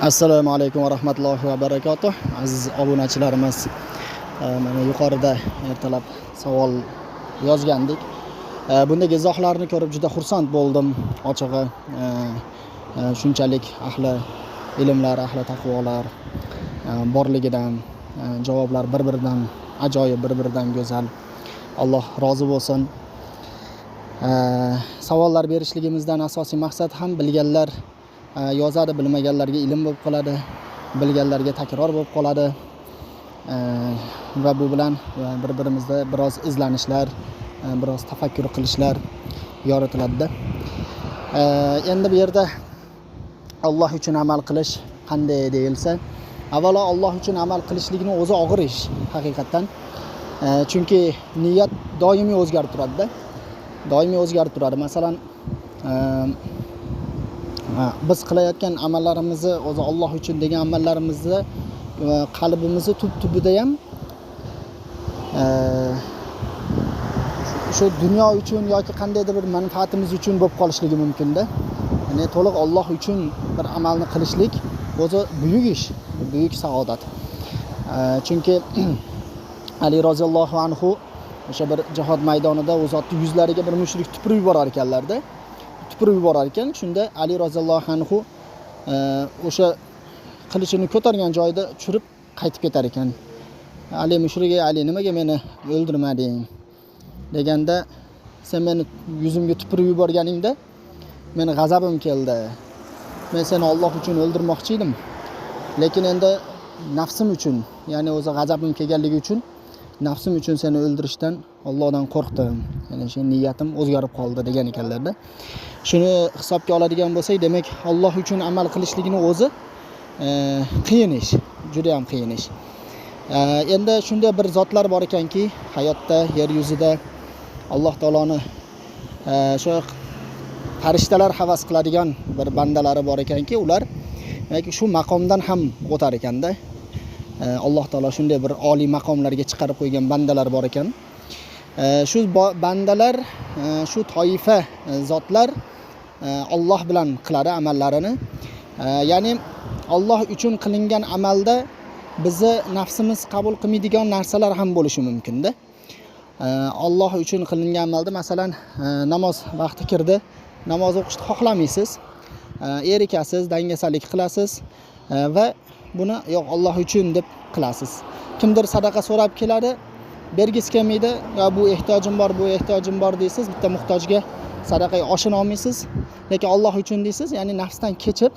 Assalomu alaykum va rahmatullohi va barakatuh. Aziz obunachilarimiz, mana yuqorida ertalab savol yozgandik. Bunday izohlarni ko'rib juda xursand bo'ldim. Ochig'i, shunchalik ahli ilmlar, ahli taqvolar borligidan, javoblar bir-biridan ajoyib, bir-biridan go'zal. Alloh rozi bo'lsin. Savollar berishligimizdan asosiy maqsad ham bilganlar yozadi, bilmaganlarga ilm bo'lib qoladi, bilganlarga takror bo'lib qoladi va bu bilan bir-birimizda biroz izlanishlar, biroz tafakkur qilishlar yoritiladi. Endi bu yerda Alloh uchun amal qilish qanday deyilsa, avvalo Alloh uchun amal qilishlikning o'zi og'ir ish haqiqatan. Chunki niyat doimiy o'zgarib turadi-da. Doimiy o'zgarib turadi. Masalan, biz qilayotgan amallarimizni o'zi Alloh uchun degan amallarimizni qalbimizni tub-tubida ham shu dunyo uchun yoki qandaydir bir manfaatimiz uchun bo'lib qolishligi mumkin-da. Ya'ni to'liq Alloh uchun bir amalni qilishlik o'zi buyuk ish, buyuk saodat. Chunki Ali roziyallohu anhu o'sha bir jihod maydonida u zotning yuzlariga bir mushrik tupurib yuborar ekanlar-da. Tupurib yuborar ekan, shunda Ali roziyallohu anhu o'sha qilichini ko'targan joyida tushirib qaytib ketar ekan. Ali mushrigi, Ali nimaga meni o'ldirmading deganda, sen meni yuzimga tupurib yuborganingda meni g'azabim keldi. Men seni Alloh uchun o'ldirmoqchi edim. Lekin endi nafsim uchun, ya'ni o'zi g'azabim kelganligi uchun nafsim uchun seni o'ldirishdan Allohdan qo'rqdim. Ya'ni shu niyatim o'zgarib qoldi degan ekanlar-da. Shuni hisobga oladigan bo'lsak, demak Alloh uchun amal qilishligini o'zi qiyin ish, juda ham qiyin ish. Endi shunday bir zotlar bor ekanki, hayotda, yer yuzida Alloh taoloni shu farishtalar havas qiladigan bir bandalari bor ekanki, ular shu maqomdan ham o'tar ekanda. Alloh taolo shunday bir oliy maqomlarga chiqarib qo'ygan bandalar bor ekan. Shu bandalar, shu toifa zotlar Alloh bilan qiladi amallarini. Ya'ni Alloh uchun qilingan amalda bizni nafsimiz qabul qilmaydigan narsalar ham bo'lishi mumkin-da. Alloh uchun qilingan amalda, masalan, namoz vaqti kirdi, namoz o'qishni xohlamaysiz, erikasiz, dangasalik qilasiz va buni yo'q Alloh uchun deb qilasiz. Kimdir sadaqa so'rab keladi, bergisi kelmaydi, yo bu ehtiyojim bor, bu ehtiyojim bor deysiz, bitta muhtojga sadaqaga oshina olmaysiz, lekin Alloh uchun deysiz, ya'ni nafsdan kechib